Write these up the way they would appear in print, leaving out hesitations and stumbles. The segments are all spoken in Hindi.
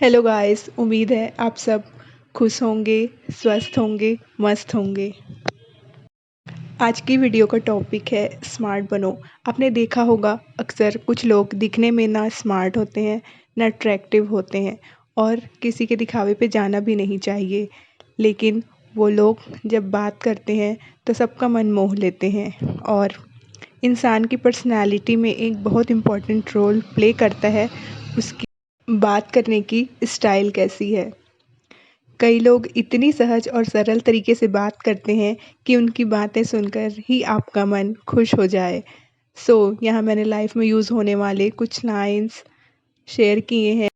हेलो गाइस, उम्मीद है आप सब खुश होंगे, स्वस्थ होंगे, मस्त होंगे। आज की वीडियो का टॉपिक है स्मार्ट बनो। आपने देखा होगा अक्सर कुछ लोग दिखने में ना स्मार्ट होते हैं, ना अट्रैक्टिव होते हैं और किसी के दिखावे पे जाना भी नहीं चाहिए। लेकिन वो लोग जब बात करते हैं तो सबका मन मोह लेते हैं और इंसान की पर्सनैलिटी में एक बहुत इम्पोर्टेंट रोल प्ले करता है उसकी बात करने की स्टाइल कैसी है। कई लोग इतनी सहज और सरल तरीके से बात करते हैं कि उनकी बातें सुनकर ही आपका मन खुश हो जाए। यहाँ मैंने लाइफ में यूज़ होने वाले कुछ लाइन्स शेयर किए हैं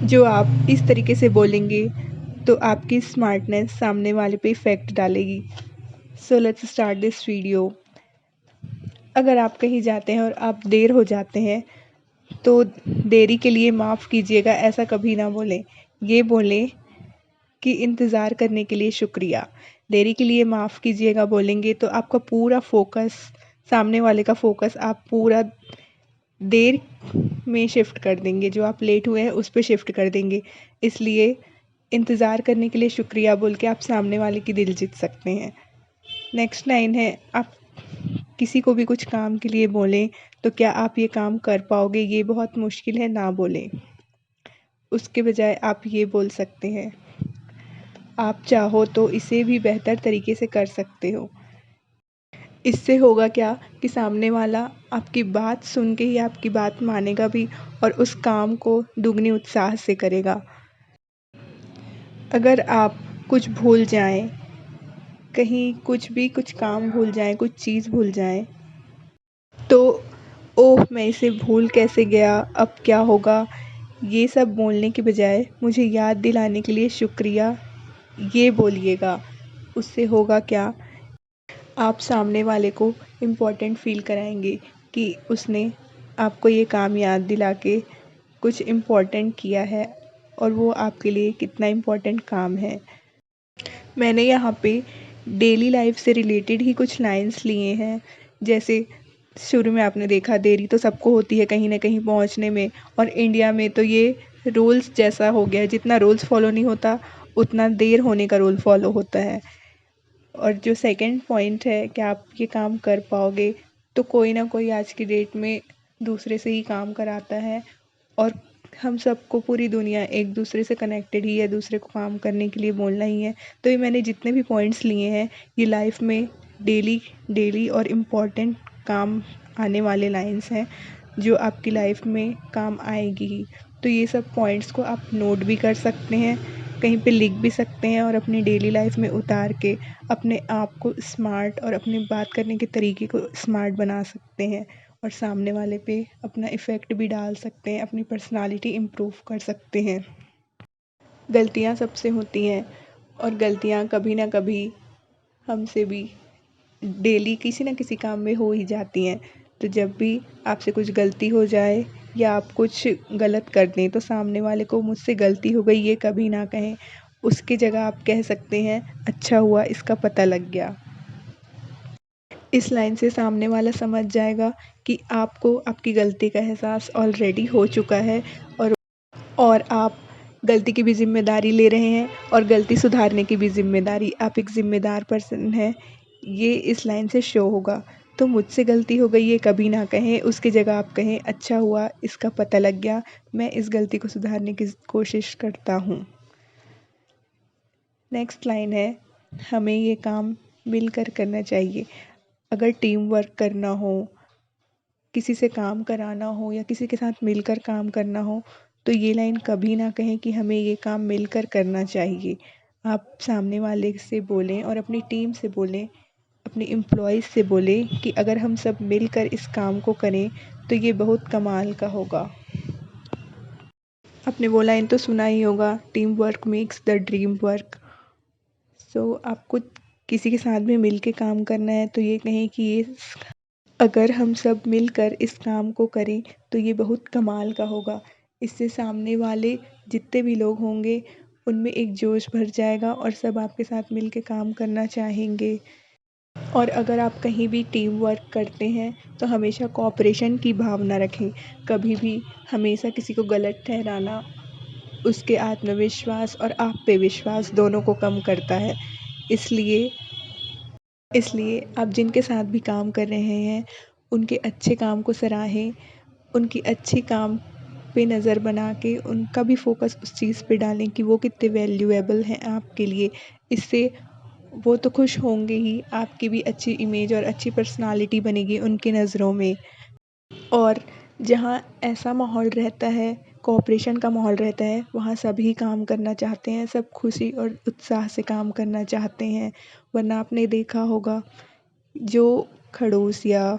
जो आप इस तरीके से बोलेंगे तो आपकी स्मार्टनेस सामने वाले पे इफ़ेक्ट डालेगी। Let's start this video. अगर आप कहीं जाते हैं और आप देर हो जाते हैं तो देरी के लिए माफ़ कीजिएगा ऐसा कभी ना बोलें। ये बोलें कि इंतज़ार करने के लिए शुक्रिया। देरी के लिए माफ़ कीजिएगा बोलेंगे तो आपका पूरा फ़ोकस, सामने वाले का फ़ोकस आप पूरा देर में शिफ्ट कर देंगे, जो आप लेट हुए हैं उस पे शिफ्ट कर देंगे। इसलिए इंतज़ार करने के लिए शुक्रिया बोल के आप सामने वाले की दिल जीत सकते हैं। नेक्स्ट लाइन है, आप किसी को भी कुछ काम के लिए बोलें तो क्या आप ये काम कर पाओगे, ये बहुत मुश्किल है, ना बोलें। उसके बजाय आप ये बोल सकते हैं, आप चाहो तो इसे भी बेहतर तरीके से कर सकते हो। इससे होगा क्या कि सामने वाला आपकी बात सुन के ही आपकी बात मानेगा भी और उस काम को दुगनी उत्साह से करेगा। अगर आप कुछ भूल जाएं, कहीं कुछ काम भूल जाएं, कुछ चीज़ भूल जाएं, तो ओह मैं इसे भूल कैसे गया, अब क्या होगा, ये सब बोलने के बजाय मुझे याद दिलाने के लिए शुक्रिया ये बोलिएगा। उससे होगा क्या, आप सामने वाले को इम्पोर्टेंट फ़ील कराएंगे कि उसने आपको ये काम याद दिला के कुछ इम्पोर्टेंट किया है और वो आपके लिए कितना इम्पोर्टेंट काम है। मैंने यहाँ पे डेली लाइफ से रिलेटेड ही कुछ लाइन्स लिए हैं। जैसे शुरू में आपने देखा देरी तो सबको होती है कहीं ना कहीं पहुँचने में, और इंडिया में तो ये रूल्स जैसा हो गया है, जितना रूल्स फॉलो नहीं होता उतना देर होने का रूल फॉलो होता है। और जो सेकंड पॉइंट है कि आप ये काम कर पाओगे, तो कोई ना कोई आज की डेट में दूसरे से ही काम कराता है और हम सबको पूरी दुनिया एक दूसरे से कनेक्टेड ही है, दूसरे को काम करने के लिए बोलना ही है। तो ये मैंने जितने भी पॉइंट्स लिए हैं ये लाइफ में डेली डेली और इम्पॉर्टेंट काम आने वाले लाइन्स हैं जो आपकी लाइफ में काम आएगी ही। तो ये सब पॉइंट्स को आप नोट भी कर सकते हैं, कहीं पे लिख भी सकते हैं और अपनी डेली लाइफ में उतार के अपने आप को स्मार्ट और अपने बात करने के तरीके को स्मार्ट बना सकते हैं और सामने वाले पे अपना इफ़ेक्ट भी डाल सकते हैं, अपनी पर्सनालिटी इम्प्रूव कर सकते हैं। गलतियाँ सबसे होती हैं और गलतियाँ कभी ना कभी हमसे भी डेली किसी न किसी काम में हो ही जाती हैं। तो जब भी आपसे कुछ गलती हो जाए या आप कुछ गलत कर दें तो सामने वाले को मुझसे गलती हो गई ये कभी ना कहें। उसकी जगह आप कह सकते हैं, अच्छा हुआ इसका पता लग गया। इस लाइन से सामने वाला समझ जाएगा कि आपको आपकी गलती का एहसास ऑलरेडी हो चुका है और आप गलती की भी ज़िम्मेदारी ले रहे हैं और गलती सुधारने की भी ज़िम्मेदारी, आप एक ज़िम्मेदार पर्सन हैं, ये इस लाइन से शो होगा। तो मुझसे गलती हो गई ये कभी ना कहें, उसकी जगह आप कहें, अच्छा हुआ इसका पता लग गया, मैं इस गलती को सुधारने की कोशिश करता हूँ। नेक्स्ट लाइन है, हमें ये काम मिलकर करना चाहिए। अगर टीम वर्क करना हो, किसी से काम कराना हो या किसी के साथ मिलकर काम करना हो, तो ये लाइन कभी ना कहें कि हमें ये काम मिलकर करना चाहिए। आप सामने वाले से बोलें और अपनी टीम से बोलें, अपने एम्प्लॉइज़ से बोलें कि अगर हम सब मिलकर इस काम को करें तो ये बहुत कमाल का होगा। आपने वो लाइन तो सुना ही होगा, team work makes the dream work. आपको किसी के साथ भी मिल के काम करना है तो ये कहें कि ये अगर हम सब मिलकर इस काम को करें तो ये बहुत कमाल का होगा। इससे सामने वाले जितने भी लोग होंगे उनमें एक जोश भर जाएगा और सब आपके साथ मिल के काम करना चाहेंगे। और अगर आप कहीं भी टीम वर्क करते हैं तो हमेशा कोऑपरेशन की भावना रखें। कभी भी हमेशा किसी को गलत ठहराना उसके आत्मविश्वास और आप पे विश्वास दोनों को कम करता है। इसलिए इसलिए आप जिनके साथ भी काम कर रहे हैं, उनके अच्छे काम को सराहें, उनकी अच्छी काम पे नज़र बना के उनका भी फ़ोकस उस चीज़ पे डालें कि वो कितने वैल्यूएबल हैं आपके लिए। इससे वो तो खुश होंगे ही, आपकी भी अच्छी इमेज और अच्छी पर्सनैलिटी बनेगी उनकी नज़रों में। और जहाँ ऐसा माहौल रहता है, कोऑपरेशन का माहौल रहता है, वहाँ सभी काम करना चाहते हैं, सब खुशी और उत्साह से काम करना चाहते हैं। वरना आपने देखा होगा, जो खड़ूस या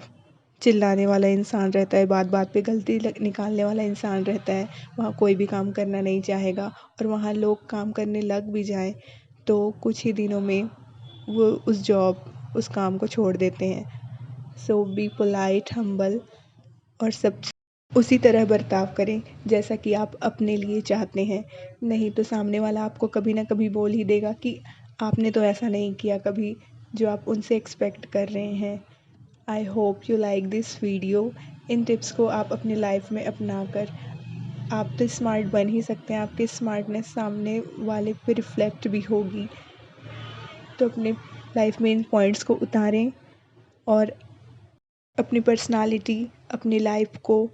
चिल्लाने वाला इंसान रहता है, बात बात पे गलती निकालने वाला इंसान रहता है, वहाँ कोई भी काम करना नहीं चाहेगा। और वहाँ लोग काम करने लग भी जाएं तो कुछ ही दिनों में वो उस काम को छोड़ देते हैं। सो बी पोलाइट, हम्बल और सब उसी तरह बर्ताव करें जैसा कि आप अपने लिए चाहते हैं। नहीं तो सामने वाला आपको कभी ना कभी बोल ही देगा कि आपने तो ऐसा नहीं किया कभी जो आप उनसे एक्सपेक्ट कर रहे हैं। I hope you like this video. In tips को आप अपनी लाइफ में अपना कर आप तो स्मार्ट बन ही सकते हैं। आपकी स्मार्टनेस सामने वाले पे रिफ्लेक्ट भी होगी। तो अपने लाइफ में इन पॉइंट्स को उतारें और अपनी पर्सनालिटी, अपनी लाइफ को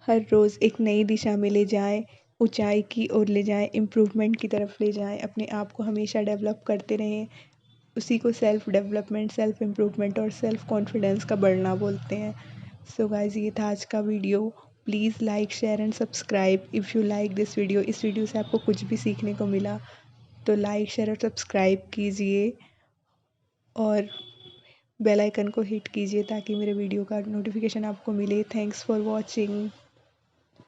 हर रोज़ एक नई दिशा में ले जाएं, ऊंचाई की ओर ले जाएं, इम्प्रूवमेंट की तरफ ले जाएं। अपने आप को हमेशा डेवलप करते रहें। उसी को सेल्फ डेवलपमेंट, सेल्फ इम्प्रूवमेंट और सेल्फ कॉन्फिडेंस का बढ़ना बोलते हैं। सो गाइज़, ये था आज का video. Please like, share and subscribe if you like this video. इस वीडियो से आपको कुछ भी सीखने को मिला तो लाइक, शेयर और सब्सक्राइब कीजिए और बेल आइकन को हिट कीजिए ताकि मेरे वीडियो का नोटिफिकेशन आपको मिले। Thanks for watching.